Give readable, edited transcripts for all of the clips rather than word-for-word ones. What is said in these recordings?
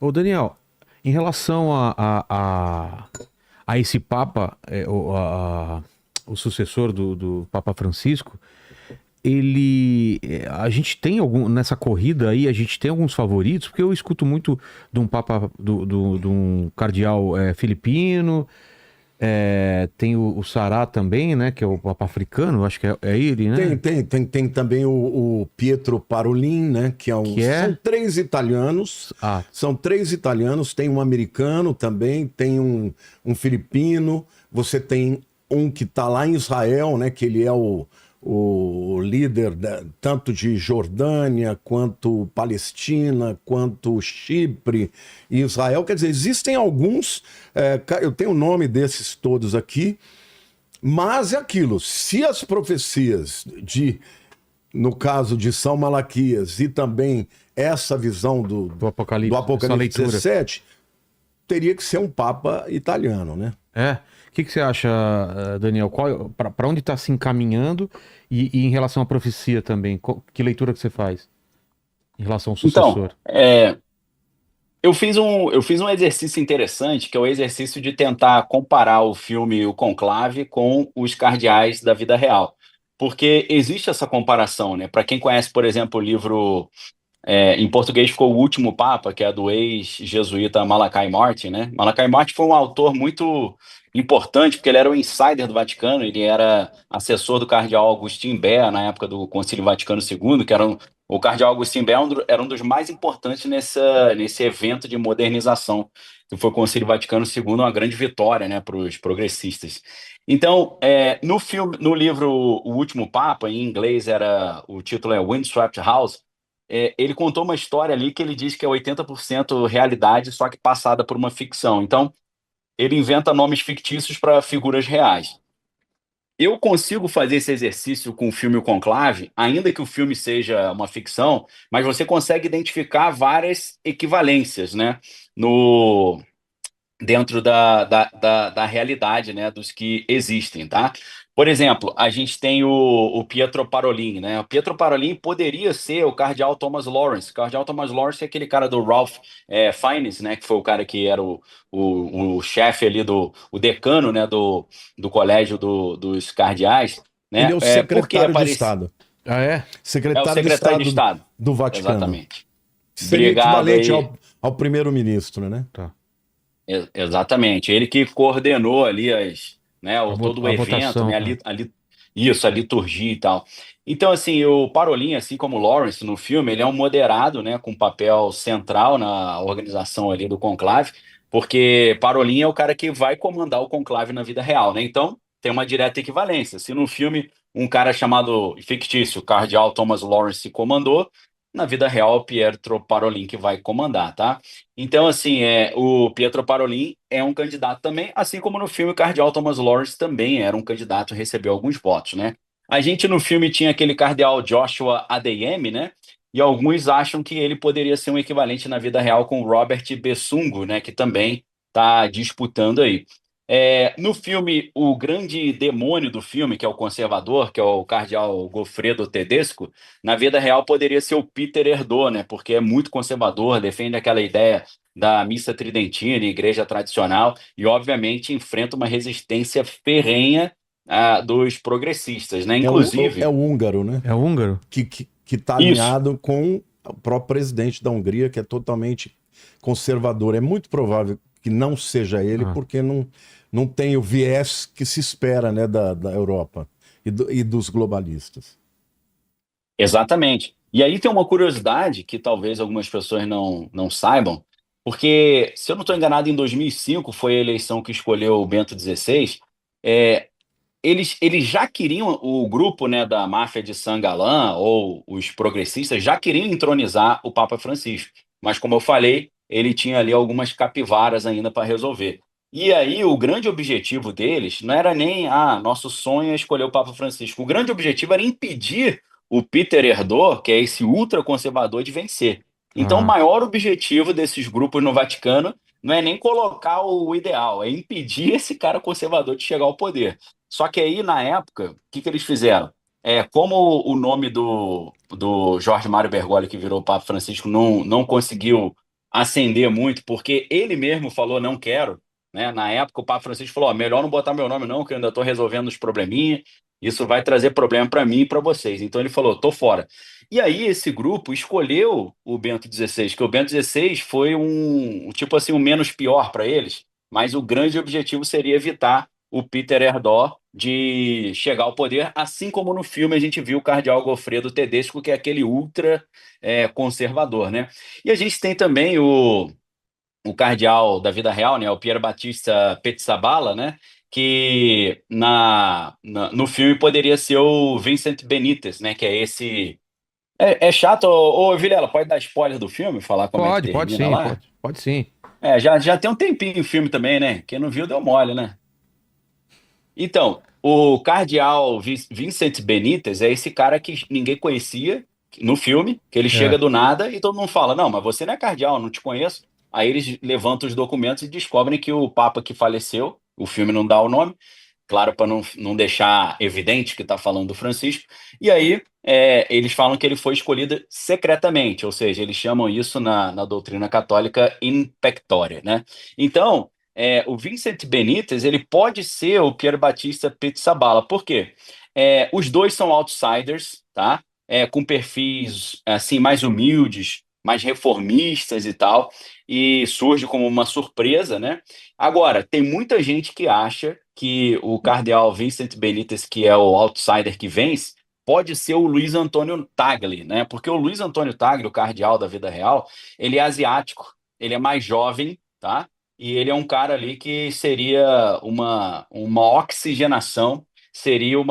Ô, Daniel, em relação a esse Papa, o sucessor do Papa Francisco, a gente tem nessa corrida aí, a gente tem alguns favoritos, porque eu escuto muito de um Papa, de um cardeal filipino, tem o Sará também, né, que é o Papa africano, acho que é ele, Tem, né, tem, tem, tem também o Pietro Parolin, né? Que é que são é, três italianos. ah, São três italianos, tem um americano também, tem um filipino, você tem um que está lá em Israel, né? Que ele é o líder tanto de Jordânia, quanto Palestina, quanto Chipre e Israel. Quer dizer, existem alguns, eu tenho o nome desses todos aqui, mas é aquilo, se as profecias no caso de São Malaquias e também essa visão do do Apocalipse, essa Apocalipse leitura. 17, teria que ser um papa italiano, né? É. O que você acha, Daniel? Para onde está se encaminhando e em relação à profecia também? Que leitura que você faz em relação ao Então, sucessor? eu fiz um exercício interessante, que é o exercício de tentar comparar o filme O Conclave com os cardeais da vida real. Porque existe essa comparação, né? Para quem conhece, por exemplo, o livro, em português ficou O Último Papa, que é do ex-jesuíta Malachi Martin, né? Malachi Martin foi um autor muito importante, porque ele era o insider do Vaticano, ele era assessor do cardeal Agustin Bea na época do Concílio Vaticano II, o cardeal Agustin Bea era um dos mais importantes nesse evento de modernização, que foi o Concílio Vaticano II, uma grande vitória, né, para os progressistas. Então, no filme, no livro O Último Papa, em inglês o título é Windswept House. Ele contou uma história ali que ele diz que é 80% realidade, só que passada por uma ficção. Então, ele inventa nomes fictícios para figuras reais. Eu consigo fazer esse exercício com o filme O Conclave, ainda que o filme seja uma ficção, mas você consegue identificar várias equivalências, né? No, Dentro da realidade, né, dos que existem, tá? Por exemplo, a gente tem o Pietro Parolin, né? O Pietro Parolin poderia ser o cardeal Thomas Lawrence. O cardeal Thomas Lawrence é aquele cara do Ralph Fiennes, né? Que foi o cara que era o chefe ali o decano, né? Do colégio dos cardeais, Ele é né? o Por que secretário de aparece? Estado. Ah, é? É o Secretário de secretário de Estado Estado. do Vaticano. Exatamente. Seria Obrigado equivalente aí. ao primeiro-ministro, né? Tá. Exatamente, ele que coordenou ali todo o A evento, votação. né? Isso, a liturgia e tal. Então, assim, o Parolin, assim como o Lawrence no filme, ele é um moderado, né? Com papel central na organização ali do conclave, porque Parolin é o cara que vai comandar o conclave na vida real, né? Então, tem uma direta equivalência. Se no filme um cara chamado fictício, Cardeal Thomas Lawrence, comandou, na vida real, o Pietro Parolin que vai comandar, tá? Então, assim, o Pietro Parolin é um candidato também, assim como no filme o Cardeal Thomas Lawrence também era um candidato e recebeu alguns votos, né? A gente no filme tinha aquele cardeal Joshua ADM, né? E alguns acham que ele poderia ser um equivalente na vida real com o Robert Bessungo, né? Que também está disputando aí. No filme, o grande demônio do filme, que é o conservador, que é o cardeal Goffredo Tedesco, na vida real poderia ser o Peter Erdo, né? Porque é muito conservador, defende aquela ideia da missa tridentina, igreja tradicional, e obviamente enfrenta uma resistência ferrenha dos progressistas, né? É o Inclusive, húngaro, né? É húngaro? Que está isso, alinhado com o próprio presidente da Hungria, que é totalmente conservador. É muito provável que não seja ele, Ah. porque não tem o viés que se espera, né, da Europa e dos globalistas. exatamente. E aí tem uma curiosidade que talvez algumas pessoas não saibam, porque, se eu não estou enganado, em 2005 foi a eleição que escolheu o Bento XVI. Eles já queriam, o grupo, né, da máfia de Saint-Gallen, ou os progressistas, já queriam entronizar o Papa Francisco. Mas, como eu falei, ele tinha ali algumas capivaras ainda para resolver. E aí, o grande objetivo deles não era nem, nosso sonho é escolher o Papa Francisco. O grande objetivo era impedir o Peter Erdo, que é esse ultraconservador, de vencer. Então, o Ah. maior objetivo desses grupos no Vaticano não é nem colocar o ideal, é impedir esse cara conservador de chegar ao poder. Só que aí, na época, o que eles fizeram? Como o nome do Jorge Mário Bergoglio, que virou Papa Francisco, não conseguiu. ascender muito, porque ele mesmo falou, não quero, né? Na época o Papa Francisco falou, ó, melhor não botar meu nome não, que eu ainda estou resolvendo os probleminha, isso vai trazer problema para mim e para vocês. Então ele falou, tô fora. E aí esse grupo escolheu o Bento XVI, que o Bento XVI foi tipo assim, um menos pior para eles, mas o grande objetivo seria evitar o Peter Erdogan de chegar ao poder, assim como no filme a gente viu o cardeal Goffredo Tedesco, que é aquele ultra conservador, né? E a gente tem também o cardeal da vida real, né, o Pier Battista Pizzaballa, né, que no filme poderia ser o Vincent Benítez, né, que é esse... É chato, ô Vilela, pode dar spoiler do filme, falar como é que Pode termina sim, lá? pode sim. Já tem um tempinho o filme também, né? Quem não viu deu mole, né? Então, o cardeal Vincent Benítez é esse cara que ninguém conhecia no filme, que ele chega É. do nada e todo mundo fala: Não, mas você não é cardeal, não te conheço. Aí eles levantam os documentos e descobrem que o Papa que faleceu, o filme não dá o nome, claro, para não deixar evidente que está falando do Francisco. E aí eles falam que ele foi escolhido secretamente, ou seja, eles chamam isso na doutrina católica in pectore, né? Então, o Vincent Benítez ele pode ser o Pier Battista Pizzaballa. Por quê? Os dois são outsiders, tá? Com perfis assim mais humildes, mais reformistas e tal, e surge como uma surpresa, né? Agora, tem muita gente que acha que o cardeal Vincent Benítez, que é o outsider que vence, pode ser o Luiz Antônio Tagle, né? Porque o Luiz Antônio Tagle, o cardeal da vida real, ele é asiático, ele é mais jovem, tá? E ele é um cara ali que seria uma oxigenação, seria ali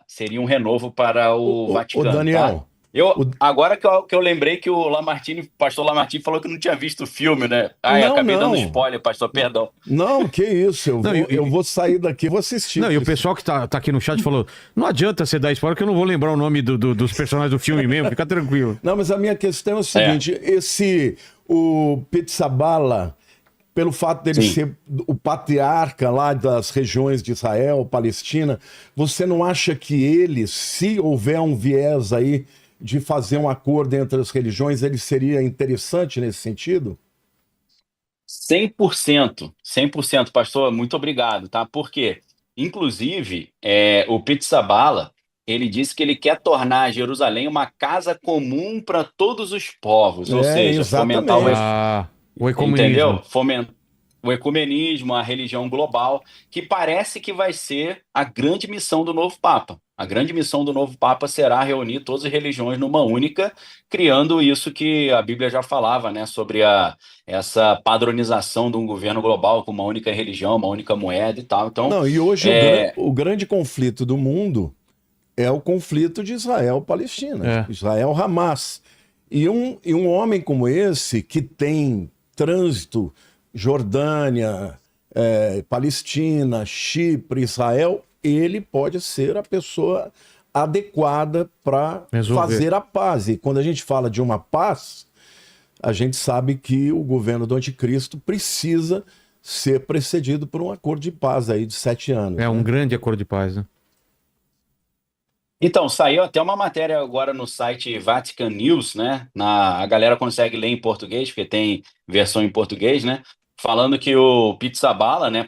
seria um renovo para o Ô, Vaticano, tá? Daniel, Eu, o- agora que eu lembrei que o Lamartine, pastor Lamartine falou que não tinha visto o filme, né? Ai, não, acabei dando não. spoiler, pastor, perdão. Não, que isso. Eu Não, vou, eu vou sair daqui e vou assistir. não, e o pessoal que tá aqui no chat falou: não adianta você dar spoiler, que eu não vou lembrar o nome dos personagens do filme mesmo, fica tranquilo. Não, mas a minha questão é o seguinte: o Pizzaballa, pelo fato dele Sim. ser o patriarca lá das regiões de Israel, Palestina, você não acha que ele, se houver um viés aí de fazer um acordo entre as religiões, ele seria interessante nesse sentido? 100%, pastor, muito obrigado, tá? Por quê? Inclusive, o Pizzaballa, ele disse que ele quer tornar Jerusalém uma casa comum para todos os povos, ou É, seja, fomentar o exatamente. O entendeu? ecumenismo. Fomentar o ecumenismo, a religião global, que parece que vai ser a grande missão do novo Papa. A grande missão do novo Papa será reunir todas as religiões numa única, criando isso que a Bíblia já falava, né, sobre essa padronização de um governo global com uma única religião, uma única moeda e tal. Então, Não, e hoje é, o grande conflito do mundo é o conflito de Israel-Palestina, É. Israel-Hamas. E um homem como esse, que tem trânsito, Jordânia, Palestina, Chipre, Israel, ele pode ser a pessoa adequada para Resolver. fazer a paz. E quando a gente fala de uma paz, a gente sabe que o governo do anticristo precisa ser precedido por um acordo de paz aí de 7 anos. É um né? grande acordo de paz, né? Então, saiu até uma matéria agora no site Vatican News, né? A galera consegue ler em português, porque tem versão em português, né? Falando que o Pizzaballa, né,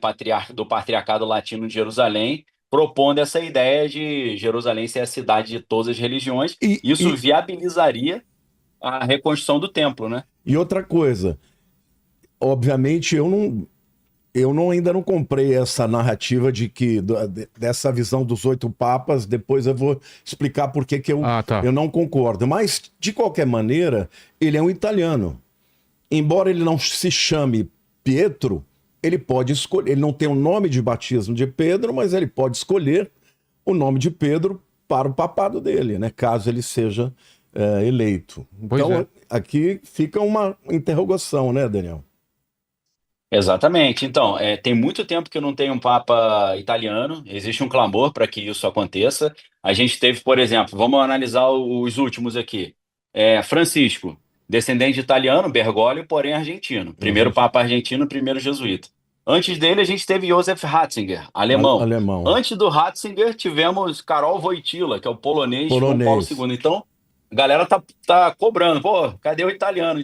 do Patriarcado Latino de Jerusalém, propondo essa ideia de Jerusalém ser a cidade de todas as religiões. E, Isso e, viabilizaria a reconstrução do templo, né? e outra coisa, obviamente eu ainda não comprei essa narrativa dessa visão dos 8 papas. Depois eu vou explicar por que Tá. eu não concordo. Mas, de qualquer maneira, ele é um italiano. Embora ele não se chame Pietro, ele pode escolher. Ele não tem o nome de batismo de Pedro, mas ele pode escolher o nome de Pedro para o papado dele, né? Caso ele seja eleito. Pois Então, é. aqui fica uma interrogação, né, Daniel? Exatamente. Então, tem muito tempo que não tem um Papa italiano, existe um clamor para que isso aconteça. A gente teve, por exemplo, vamos analisar os últimos aqui. Francisco, descendente de italiano, Bergoglio, porém argentino. Primeiro Papa argentino, primeiro jesuíta. Antes dele, a gente teve Josef Ratzinger, alemão. Alemão. Antes do Ratzinger, tivemos Karol Wojtyła, que é o polonês João Paulo Polonês. II. Então, A galera tá cobrando, pô, cadê o italiano,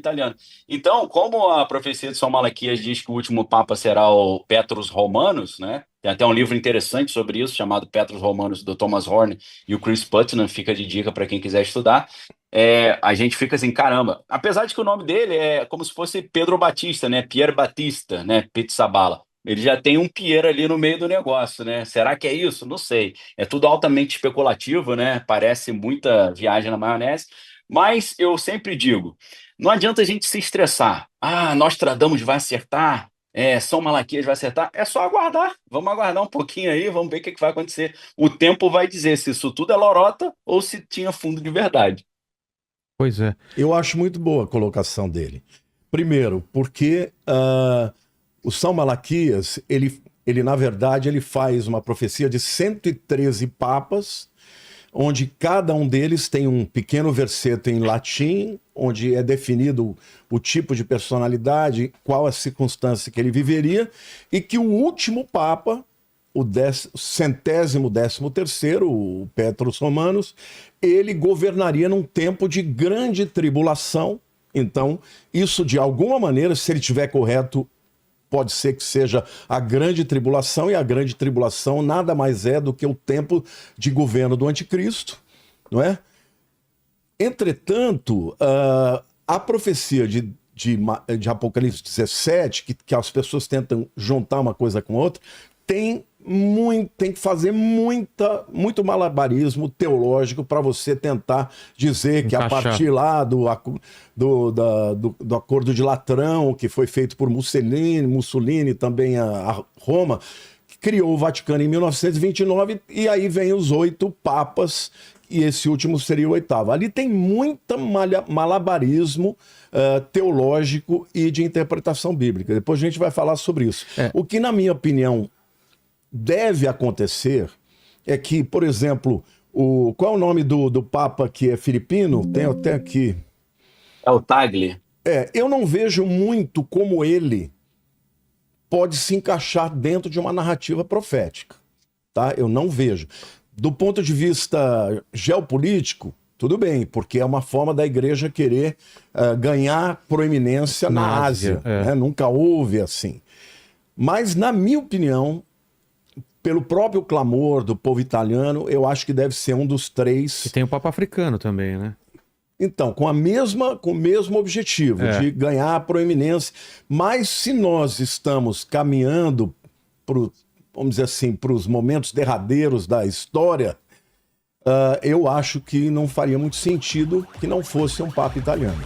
Então, como a profecia de São Malaquias diz que o último papa será o Petrus Romanus, né? Tem até um livro interessante sobre isso, chamado Petrus Romanus, do Thomas Horn e o Chris Putnam, fica de dica para quem quiser estudar. A gente fica assim, caramba, apesar de que o nome dele é como se fosse Pedro Batista, né? Pier Batista, né? Pizzaballa. Ele já tem um Pier ali no meio do negócio, né? Será que é isso? Não sei. É tudo altamente especulativo, né? Parece muita viagem na maionese. Mas eu sempre digo, não adianta a gente se estressar. Ah, Nostradamus vai acertar. São Malaquias vai acertar. É só aguardar. Vamos aguardar um pouquinho aí, vamos ver o que vai acontecer. O tempo vai dizer se isso tudo é lorota ou se tinha fundo de verdade. Pois é. Eu acho muito boa a colocação dele. Primeiro, porque o São Malaquias, ele na verdade, ele faz uma profecia de 113 papas, onde cada um deles tem um pequeno verseto em latim, onde é definido o tipo de personalidade, qual a circunstância que ele viveria, e que o último papa, o 113º, o Petrus Romanus, ele governaria num tempo de grande tribulação. Então, isso de alguma maneira, se ele estiver correto, pode ser que seja a grande tribulação, e a grande tribulação nada mais é do que o tempo de governo do anticristo, não é? Entretanto, a profecia de Apocalipse 17, que as pessoas tentam juntar uma coisa com outra, tem que fazer muito malabarismo teológico para você tentar dizer que a partir lá do Acordo de Latrão, que foi feito por Mussolini também a Roma, que criou o Vaticano em 1929, e aí vem os 8 papas, e esse último seria o 8º. Ali tem muito malabarismo teológico e de interpretação bíblica. Depois a gente vai falar sobre isso. O que, na minha opinião, deve acontecer é que, por exemplo, qual é o nome do Papa que é filipino? Tem até aqui. É o Tagle. Eu não vejo muito como ele pode se encaixar dentro de uma narrativa profética. Tá? Eu não vejo. Do ponto de vista geopolítico, tudo bem, porque é uma forma da igreja querer ganhar proeminência na Ásia. Né? Nunca houve assim. Mas, na minha opinião, pelo próprio clamor do povo italiano, eu acho que deve ser um dos 3. E tem o Papa africano também, né? Então, com o mesmo objetivo, de ganhar a proeminência. Mas se nós estamos caminhando, vamos dizer assim, para os momentos derradeiros da história, eu acho que não faria muito sentido que não fosse um Papa italiano.